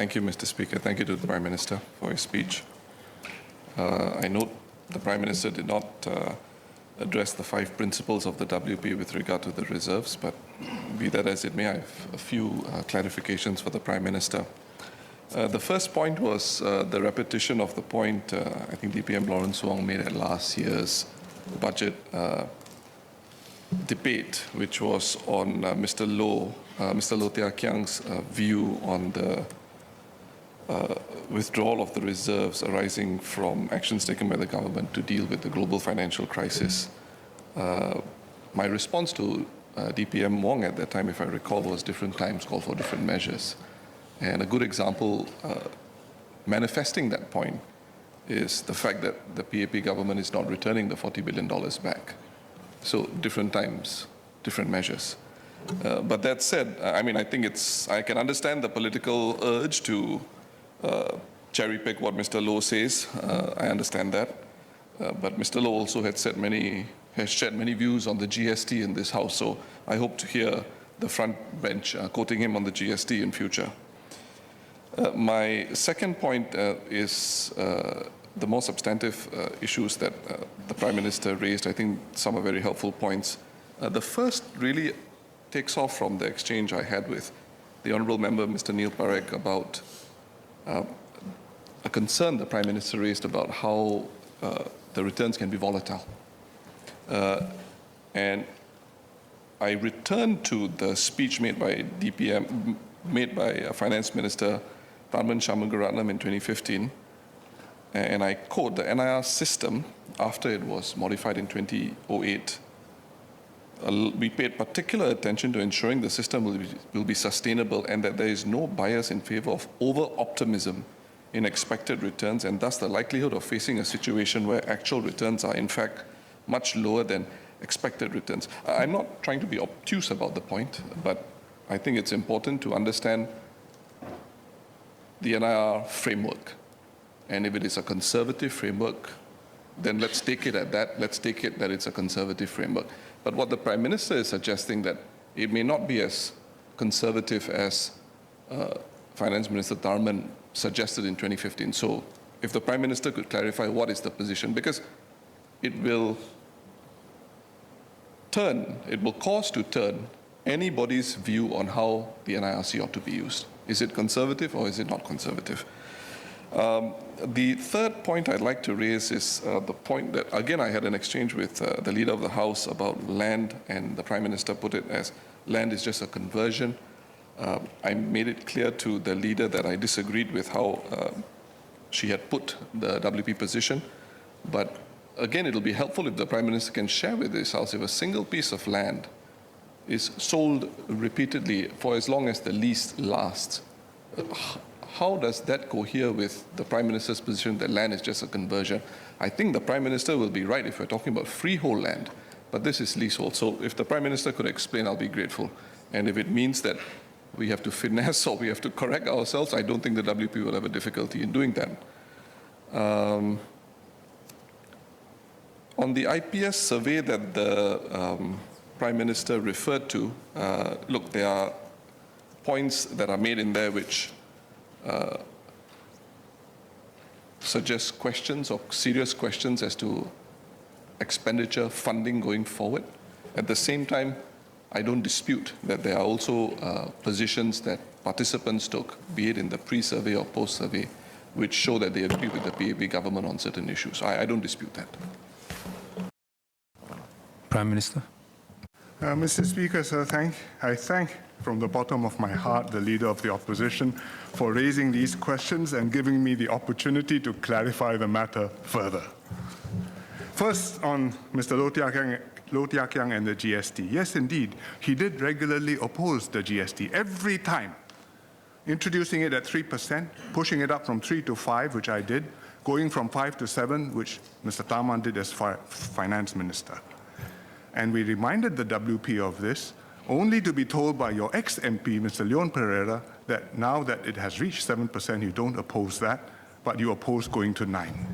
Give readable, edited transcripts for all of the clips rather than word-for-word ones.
Thank you, Mr. Speaker. Thank you to the Prime Minister for his speech. I note the Prime Minister did not address the 5 principles of the WP with regard to the reserves, but be that as it may, I have a few clarifications for the Prime Minister. The first point was the repetition of the point I think DPM Lawrence Wong made at last year's budget debate, which was on Mr. Loh Tia Kiang's view on the withdrawal of the reserves arising from actions taken by the government to deal with the global financial crisis. My response to DPM Wong at that time, if I recall, was different times call for different measures. And a good example manifesting that point is the fact that the PAP government is not returning the $40 billion back. So different times, different measures. But that said, I mean, I think I can understand the political urge to cherry pick what Mr. Loh says. I understand that. But Mr. Loh also has shared many views on the GST in this House. So I hope to hear the front bench quoting him on the GST in future. My second point is the more substantive issues that the Prime Minister raised. I think some are very helpful points. The first really takes off from the exchange I had with the Honourable Member, Mr. Neil Parekh, about a concern the Prime Minister raised about how the returns can be volatile. And I returned to the speech made by Finance Minister Tharman Shanmugaratnam in 2015, and I quote, the NIR system, after it was modified in 2008, we paid particular attention to ensuring the system will be sustainable and that there is no bias in favor of over-optimism in expected returns, and thus the likelihood of facing a situation where actual returns are in fact much lower than expected returns. I'm not trying to be obtuse about the point, but I think it's important to understand the NIR framework. And if it is a conservative framework, then let's take it at that. Let's take it that it's a conservative framework. But what the Prime Minister is suggesting, that it may not be as conservative as Finance Minister Tharman suggested in 2015. So if the Prime Minister could clarify what is the position, because it will cause to turn anybody's view on how the NIRC ought to be used. Is it conservative or is it not conservative? The third point I'd like to raise is the point that, again, I had an exchange with the Leader of the House about land, and the Prime Minister put it as land is just a conversion. I made it clear to the Leader that I disagreed with how she had put the WP position. But again, it'll be helpful if the Prime Minister can share with this House if a single piece of land is sold repeatedly for as long as the lease lasts. How does that cohere with the Prime Minister's position that land is just a conversion? I think the Prime Minister will be right if we're talking about freehold land, but this is leasehold. So if the Prime Minister could explain, I'll be grateful. And if it means that we have to finesse or we have to correct ourselves, I don't think the WP will have a difficulty in doing that. On the IPS survey that the Prime Minister referred to, look, there are points that are made in there which suggest questions or serious questions as to expenditure funding going forward. At the same time, I don't dispute that there are also positions that participants took, be it in the pre-survey or post-survey, which show that they agree with the PAP government on certain issues. I don't dispute that. Prime Minister. Mr. Speaker, sir, I thank from the bottom of my heart the Leader of the Opposition for raising these questions and giving me the opportunity to clarify the matter further. First, on Mr. Loh Tia Kiang and the GST. Yes, indeed, he did regularly oppose the GST every time, introducing it at 3%, pushing it up from 3 to 5, which I did, going from 5 to 7, which Mr. Tharman did as Finance Minister. And we reminded the WP of this, only to be told by your ex-MP, Mr. Leon Pereira, that now that it has reached 7%, you don't oppose that, but you oppose going to 9.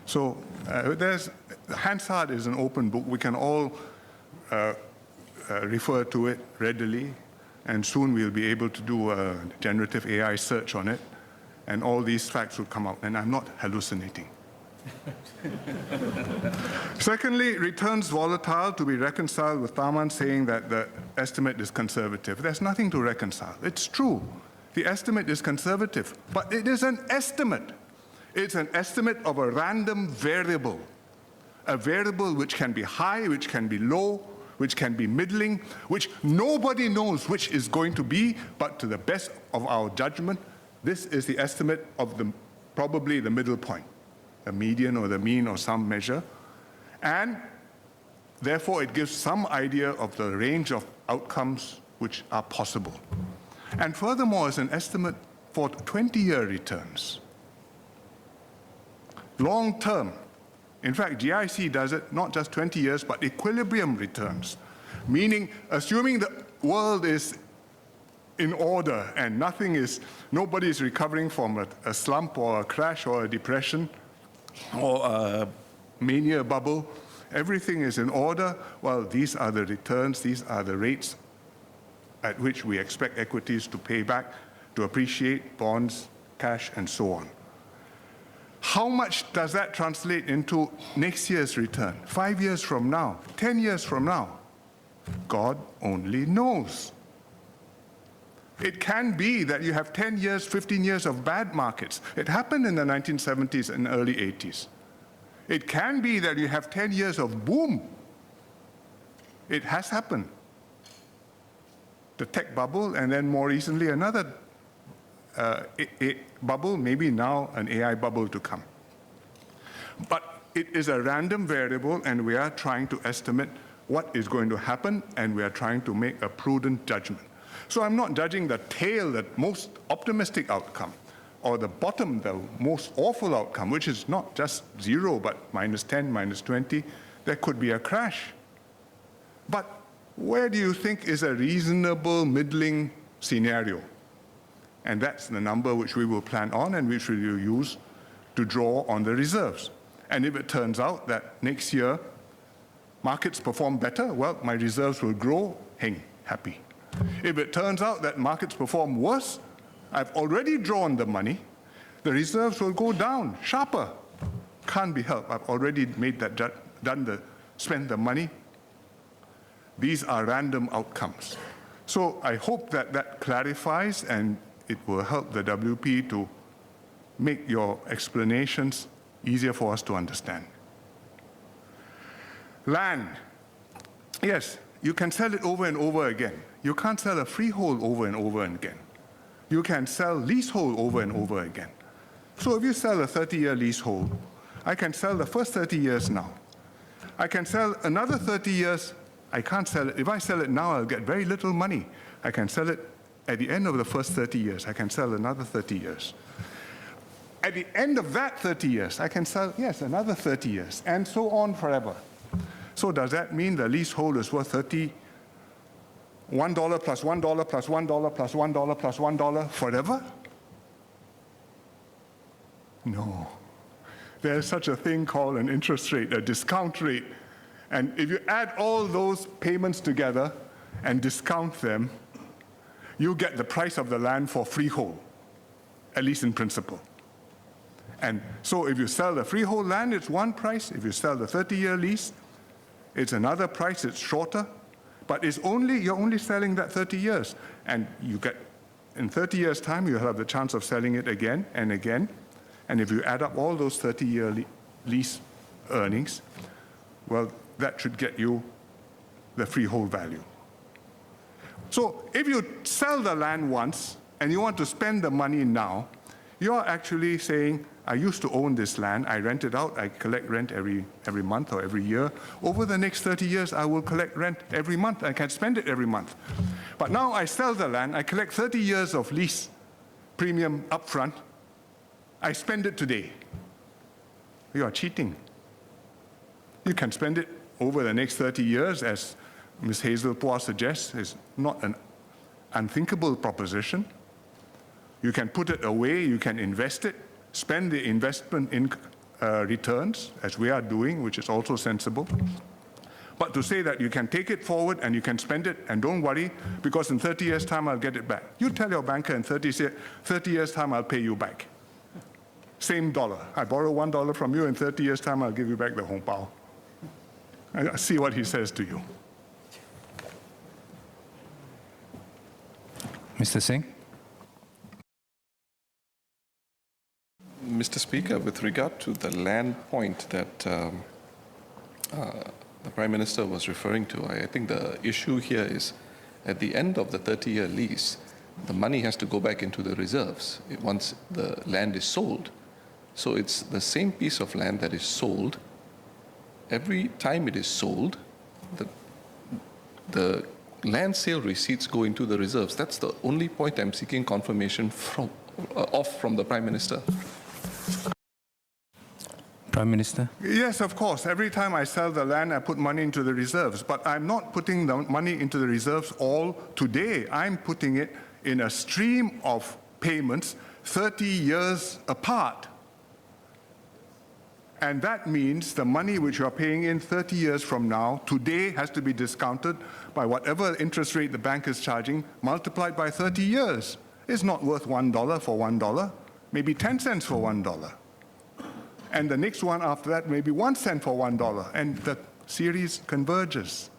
So Hansard is an open book. We can all refer to it readily. and soon we'll be able to do a generative AI search on it, and all these facts will come out, and I'm not hallucinating. Secondly, returns volatile to be reconciled with Taman saying that the estimate is conservative. There's nothing to reconcile. It's true. The estimate is conservative, but it is an estimate. It's an estimate of a random variable, a variable which can be high, which can be low, which can be middling, which nobody knows which is going to be, but to the best of our judgment, this is the estimate of probably the middle point, the median or the mean or some measure, and therefore it gives some idea of the range of outcomes which are possible. And furthermore, it's an estimate for 20-year returns. Long term. In fact, GIC does it not just 20 years, but equilibrium returns, meaning assuming the world is in order and nobody is recovering from a slump or a crash or a depression or a mania bubble, everything is in order. Well, these are the returns, these are the rates at which we expect equities to pay back, to appreciate, bonds, cash, and so on. How much does that translate into next year's return? 5 years from now, 10 years from now? God only knows. It can be that you have 10 years, 15 years of bad markets. It happened in the 1970s and early 80s. It can be that you have 10 years of boom. It has happened. The tech bubble, and then more recently another bubble, maybe now an AI bubble to come. But it is a random variable, and we are trying to estimate what is going to happen, and we are trying to make a prudent judgment. So I'm not judging the tail, the most optimistic outcome, or the bottom, the most awful outcome, which is not just zero, but -10, -20. There could be a crash. But where do you think is a reasonable middling scenario? And that's the number which we will plan on and which we will use to draw on the reserves. And if it turns out that next year markets perform better, well, my reserves will grow, heng, happy. If it turns out that markets perform worse, I've already drawn the money, the reserves will go down, sharper. Can't be helped. I've already made that, spent the money. These are random outcomes. So I hope that that clarifies, and it will help the WP to make your explanations easier for us to understand. Land. Yes, you can sell it over and over again. You can't sell a freehold over and over again. You can sell leasehold over and over again. So if you sell a 30-year leasehold, I can sell the first 30 years now. I can sell another 30 years. I can't sell it. If I sell it now, I'll get very little money. I can sell it at the end of the first 30 years. I can sell another 30 years. At the end of that 30 years, I can sell, yes, another 30 years, and so on forever. So does that mean the leasehold is worth $1 plus $1 plus $1 plus $1 plus $1 forever? No. There's such a thing called an interest rate, a discount rate. And if you add all those payments together and discount them, you get the price of the land for freehold, at least in principle. And so if you sell the freehold land, it's one price. If you sell the 30-year lease, it's another price, it's shorter. But you're only selling that 30 years. And you get, in 30 years' time, you'll have the chance of selling it again and again. And if you add up all those 30-year lease earnings, well, that should get you the freehold value. So if you sell the land once and you want to spend the money now, you're actually saying, I used to own this land, I rent it out, I collect rent every month or every year. Over the next 30 years, I will collect rent every month, I can spend it every month. But now I sell the land, I collect 30 years of lease premium upfront, I spend it today. You are cheating. You can spend it over the next 30 years, as Ms. Hazel Pua suggests, is not an unthinkable proposition. You can put it away, you can invest it, spend the investment in returns, as we are doing, which is also sensible. But to say that you can take it forward and you can spend it and don't worry, because in 30 years' time I'll get it back. You tell your banker in 30 years' time I'll pay you back. Same dollar. I borrow $1 from you, in 30 years' time I'll give you back the hong pao. I see what he says to you. Mr. Singh? Mr. Speaker, with regard to the land point that the Prime Minister was referring to, I think the issue here is at the end of the 30-year lease, the money has to go back into the reserves once the land is sold. So it's the same piece of land that is sold. Every time it is sold, the land sale receipts go into the reserves. That's the only point I'm seeking confirmation from the Prime Minister. Prime Minister? Yes, of course. Every time I sell the land, I put money into the reserves. But I'm not putting the money into the reserves all today. I'm putting it in a stream of payments 30 years apart. And that means the money which you are paying in 30 years from now, today has to be discounted by whatever interest rate the bank is charging, multiplied by 30 years. It's not worth $1 for $1, maybe 10 cents for $1. And the next one after that, maybe 1 cent for $1. And the series converges.